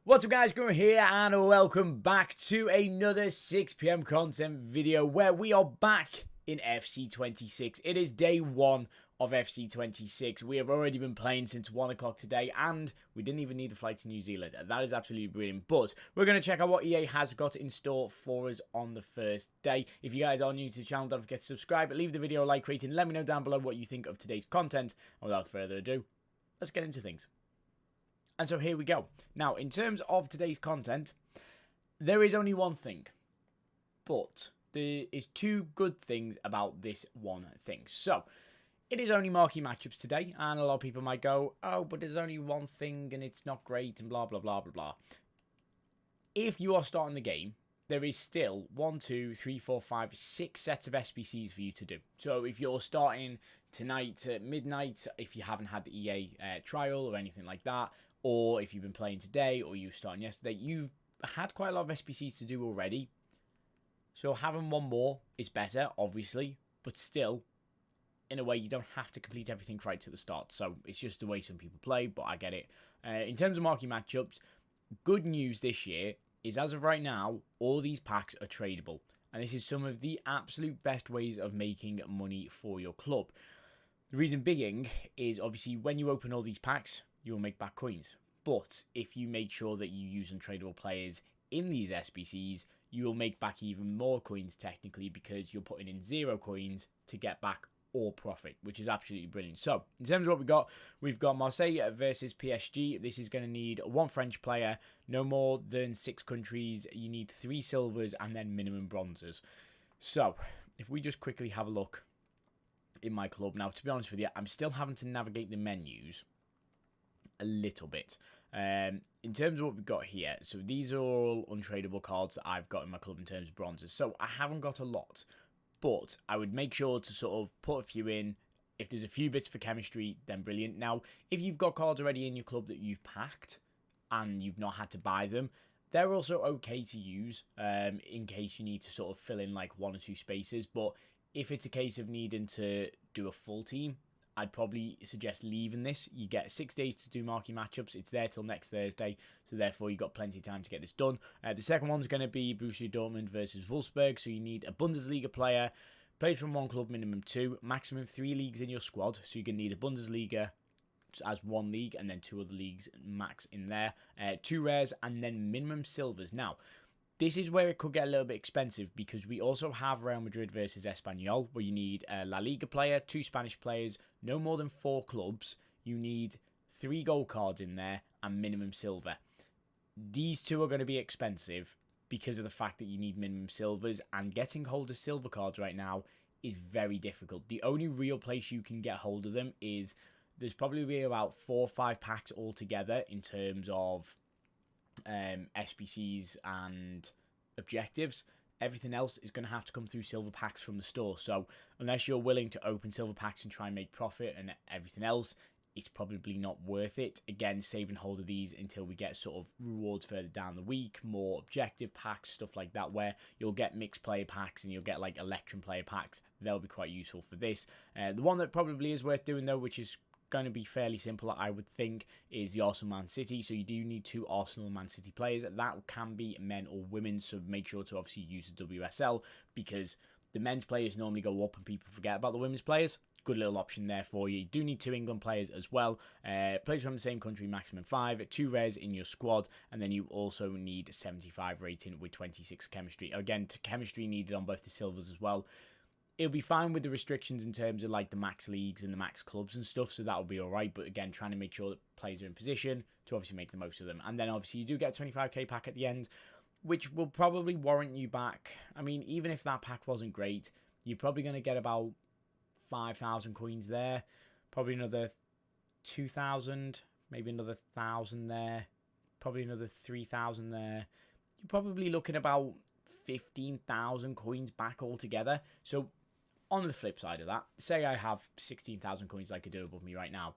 What's up guys, Guru here and welcome back to another 6 PM content video where we are back in FC26. It is day 1 of FC26. We have already been playing since 1 o'clock today and we didn't even need a flight to New Zealand. That is absolutely brilliant. But we're going to check out what EA has got in store for us on the first day. If you guys are new to the channel, don't forget to subscribe, leave the video a like rating, let me know down below what you think of today's content. And without further ado, let's get into things. And so here we go. Now, in terms of today's content, there is only one thing. But there is two good things about this one thing. So, it is only marquee matchups today. And a lot of people might go, oh, but there's only one thing and it's not great and blah, blah, blah, blah, blah. If you are starting the game, there is still 1, 2, 3, 4, 5, 6 sets of SBCs for you to do. So if you're starting tonight at midnight, if you haven't had the EA trial or anything like that, or if you've been playing today or you were starting yesterday, you've had quite a lot of SBCs to do already. So having one more is better, obviously, but still, in a way, you don't have to complete everything right to the start. So it's just the way some people play, but I get it. In terms of marquee matchups, good news this year is as of right now, all these packs are tradable. And this is some of the absolute best ways of making money for your club. The reason being is obviously when you open all these packs, you will make back coins. But if you make sure that you use untradeable players in these SBCs, you will make back even more coins technically because you're putting in 0 coins to get back all profit, which is absolutely brilliant. So, in terms of what we've got Marseille versus PSG. This is going to need 1 French player, no more than 6 countries. You need 3 silvers and then minimum bronzes. So, if we just quickly have a look in my club. Now, to be honest with you, I'm still having to navigate the menus a little bit. In terms of what we've got here, so these are all untradeable cards that I've got in my club in terms of bronzes. So, I haven't got a lot. But I would make sure to sort of put a few in. If there's a few bits for chemistry, then brilliant. Now, if you've got cards already in your club that you've packed and you've not had to buy them, they're also okay to use in case you need to sort of fill in like 1 or 2 spaces. But if it's a case of needing to do a full team, I'd probably suggest leaving this. You get 6 days to do marquee matchups. It's there till next Thursday, so therefore you've got plenty of time to get this done. The second one's going to be Borussia Dortmund versus Wolfsburg, so you need a Bundesliga player, plays from 1 club, minimum 2, maximum 3 leagues in your squad, so you're going to need a Bundesliga as 1 league, and then 2 other leagues max in there, 2 rares, and then minimum silvers. Now, this is where it could get a little bit expensive because we also have Real Madrid versus Espanyol, where you need a La Liga player, 2 Spanish players, no more than 4 clubs. You need 3 gold cards in there and minimum silver. These 2 are going to be expensive because of the fact that you need minimum silvers, and getting hold of silver cards right now is very difficult. The only real place you can get hold of them is there's probably about 4 or 5 packs altogether in terms of SBCs and objectives. Everything else is going to have to come through silver packs from the store. So unless you're willing to open silver packs and try and make profit and everything else, it's probably not worth it. Again, saving hold of these until we get sort of rewards further down the week, more objective packs, stuff like that, where you'll get mixed player packs and you'll get like Electrum player packs. They'll be quite useful for this. The one that probably is worth doing though, which is going to be fairly simple, I would think, is the Arsenal Man City. So you do need 2 Arsenal Man City players. That can be men or women, so make sure to obviously use the WSL because the men's players normally go up and people forget about the women's players. Good little option there for you. You do need 2 England players as well. Players from the same country, maximum 5, 2 rares in your squad, and then you also need 75 rating with 26 chemistry. Again, chemistry needed on both the silvers as well. It'll be fine with the restrictions in terms of like the max leagues and the max clubs and stuff, so that'll be alright. But again, trying to make sure that players are in position to obviously make the most of them. And then obviously you do get a 25k pack at the end, which will probably warrant you back. I mean, even if that pack wasn't great, you're probably going to get about 5,000 coins there, probably another 2,000, maybe another 1,000 there, probably another 3,000 there. You're probably looking about 15,000 coins back altogether. So on the flip side of that, say I have 16,000 coins like I do above me right now.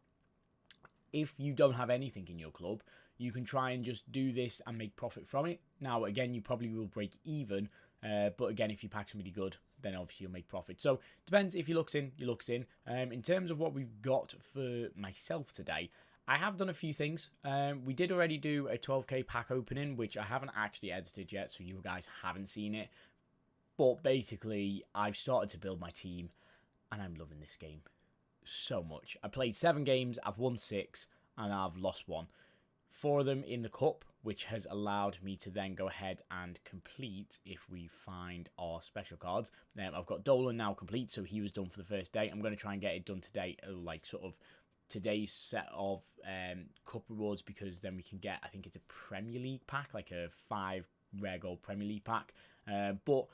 If you don't have anything in your club, you can try and just do this and make profit from it. Now, again, you probably will break even. But again, if you pack somebody good, then obviously you'll make profit. So, depends if you looks in, you looks in. In terms of what we've got for myself today, I have done a few things. We did already do a 12k pack opening, which I haven't actually edited yet, so you guys haven't seen it. But basically, I've started to build my team, and I'm loving this game so much. I played 7 games, I've won 6, and I've lost 1. 4 of them in the cup, which has allowed me to then go ahead and complete, if we find our special cards. I've got Dolan now complete, so he was done for the first day. I'm going to try and get it done today, like sort of today's set of cup rewards, because then we can get, I think it's a Premier League pack, like a 5 rare gold Premier League pack. But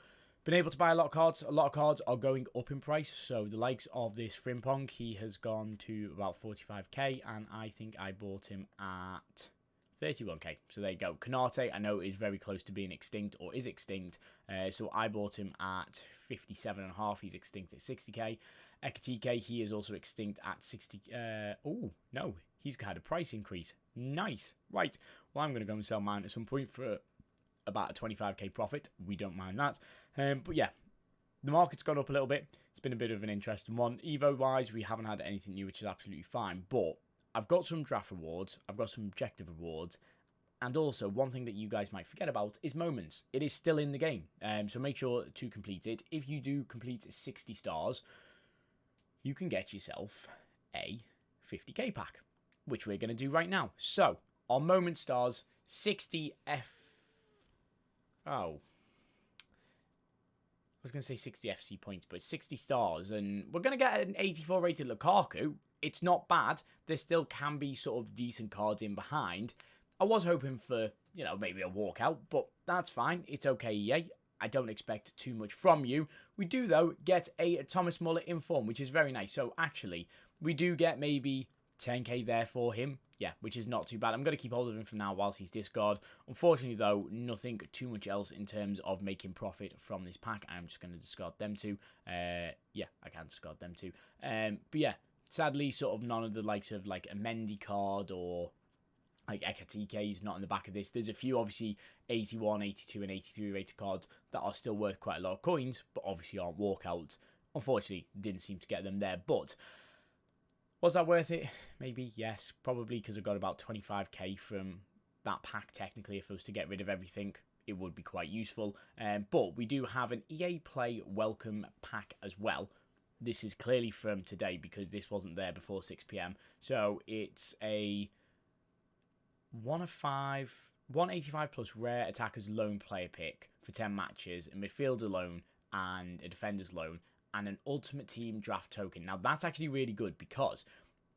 been able to buy a lot of cards. A lot of cards are going up in price. So the likes of this Frimpong, he has gone to about 45k, and I think I bought him at 31k. So there you go. Kanate, I know, is very close to being extinct, or is extinct. So I bought him at 57.5. He's extinct at 60k. Ekatike, he is also extinct at 60. Oh no, he's had a price increase. Nice. Right. Well, I'm going to go and sell mine at some point for about a 25k profit. We don't mind that. But yeah, the market's gone up a little bit. It's been a bit of an interesting one. Evo wise, we haven't had anything new, which is absolutely fine. But I've got some draft rewards. I've got some objective rewards. And also, one thing that you guys might forget about is moments. It is still in the game. So make sure to complete it. If you do complete 60 stars, you can get yourself a 50k pack, which we're going to do right now. So, our moment stars, 60 I was going to say 60 FC points, but 60 stars. And we're going to get an 84 rated Lukaku. It's not bad. There still can be sort of decent cards in behind. I was hoping for, you know, maybe a walkout, but that's fine. It's okay, EA. I don't expect too much from you. We do, though, get a Thomas Muller in form, which is very nice. So, actually, we do get maybe 10k there for him. Yeah, which is not too bad. I'm going to keep hold of him for now whilst he's discard. Unfortunately, though, nothing too much else in terms of making profit from this pack. I'm just going to discard them too. Yeah, I can discard them too. But yeah, sadly, sort of none of the likes of like a Mendy card or like Ekatike is not in the back of this. There's a few, obviously, 81, 82, and 83 rated cards that are still worth quite a lot of coins, but obviously aren't walkouts. Unfortunately, didn't seem to get them there, but was that worth it? Maybe, yes. Probably, because I got about 25k from that pack, technically. If I was to get rid of everything, it would be quite useful. But we do have an EA Play welcome pack as well. This is clearly from today, because this wasn't there before 6 PM. So, it's a 1 of 5, 185 plus rare attackers loan player pick for 10 matches, a midfielder loan, and a defender's loan, and an ultimate team draft token. Now, that's actually really good, because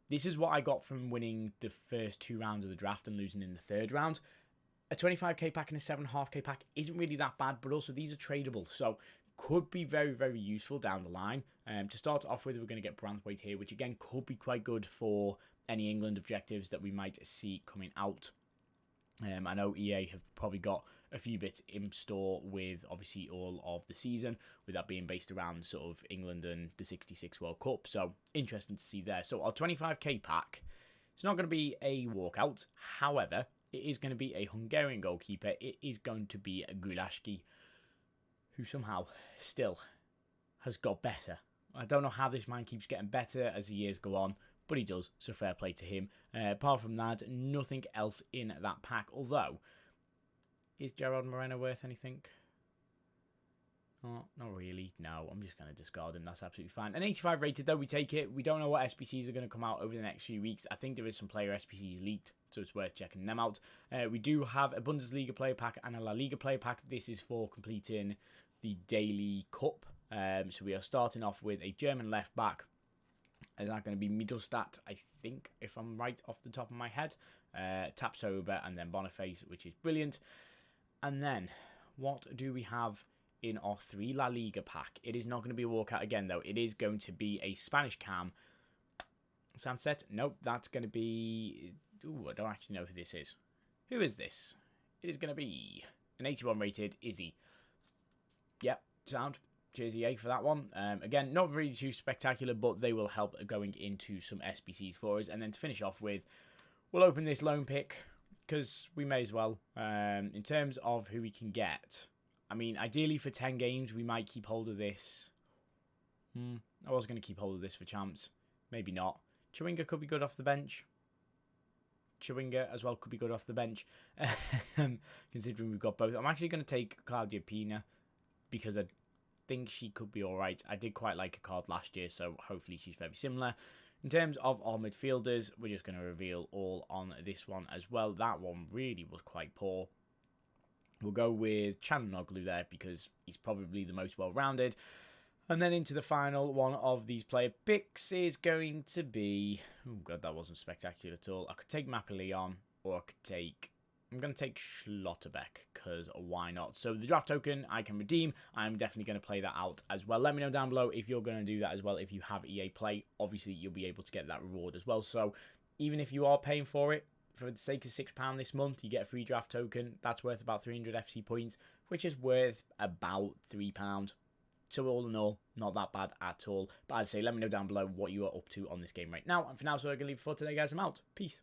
this is what I got from winning the first 2 rounds of the draft and losing in the 3rd round. A 25k pack and a 7.5k pack isn't really that bad, but also these are tradable, so could be very, very useful down the line. To start off with, we're going to get Branthwaite here, which again could be quite good for any England objectives that we might see coming out. I know EA have probably got a few bits in store with obviously all of the season, with that being based around sort of England and the 66 World Cup. So interesting to see there. So our 25k pack, it's not going to be a walkout. However, it is going to be a Hungarian goalkeeper. It is going to be a Gulashki, who somehow still has got better. I don't know how this man keeps getting better as the years go on, but he does, so fair play to him. Apart from that, nothing else in that pack. Although, is Gerard Moreno worth anything? Oh, not really. No, I'm just going to discard him. That's absolutely fine. An 85 rated, though, we take it. We don't know what SBCs are going to come out over the next few weeks. I think there is some player SBCs leaked, so it's worth checking them out. We do have a Bundesliga player pack and a La Liga player pack. This is for completing the Daily Cup. So we are starting off with a German left back. Is that going to be Mittelstadt, I think, if I'm right off the top of my head. Tapsoba and then Boniface, which is brilliant. And then, what do we have in our 3 La Liga pack? It is not going to be a walkout again, though. It is going to be a Spanish cam. Sunset? Nope, that's going to be... Ooh, I don't actually know who this is. Who is this? It is going to be an 81 rated Izzy. Yep, sound. Cheers EA for that one. Again, not really too spectacular, but they will help going into some SBCs for us. And then to finish off with, we'll open this loan pick, because we may as well. In terms of who we can get, I mean, ideally for 10 games, we might keep hold of this. I was going to keep hold of this for champs. Maybe not. Chewinga could be good off the bench. Chewinga as well could be good off the bench, considering we've got both. I'm actually going to take Claudia Pina because I think she could be alright. I did quite like a card last year, so hopefully she's very similar. In terms of our midfielders, we're just going to reveal all on this one as well. That one really was quite poor. We'll go with Chanonoglu there because he's probably the most well-rounded. And then into the final one of these player picks is going to be... Oh, God, that wasn't spectacular at all. I could take Mappeleon or I could take... I'm going to take Schlotterbeck because why not? So the draft token I can redeem. I'm definitely going to play that out as well. Let me know down below if you're going to do that as well. If you have EA Play, obviously you'll be able to get that reward as well. So even if you are paying for it, for the sake of £6 this month, you get a free draft token. That's worth about 300 FC points, which is worth about £3. So all in all, not that bad at all. But I'd say let me know down below what you are up to on this game right now. And for now, so I'm going to leave it for today, guys. I'm out. Peace.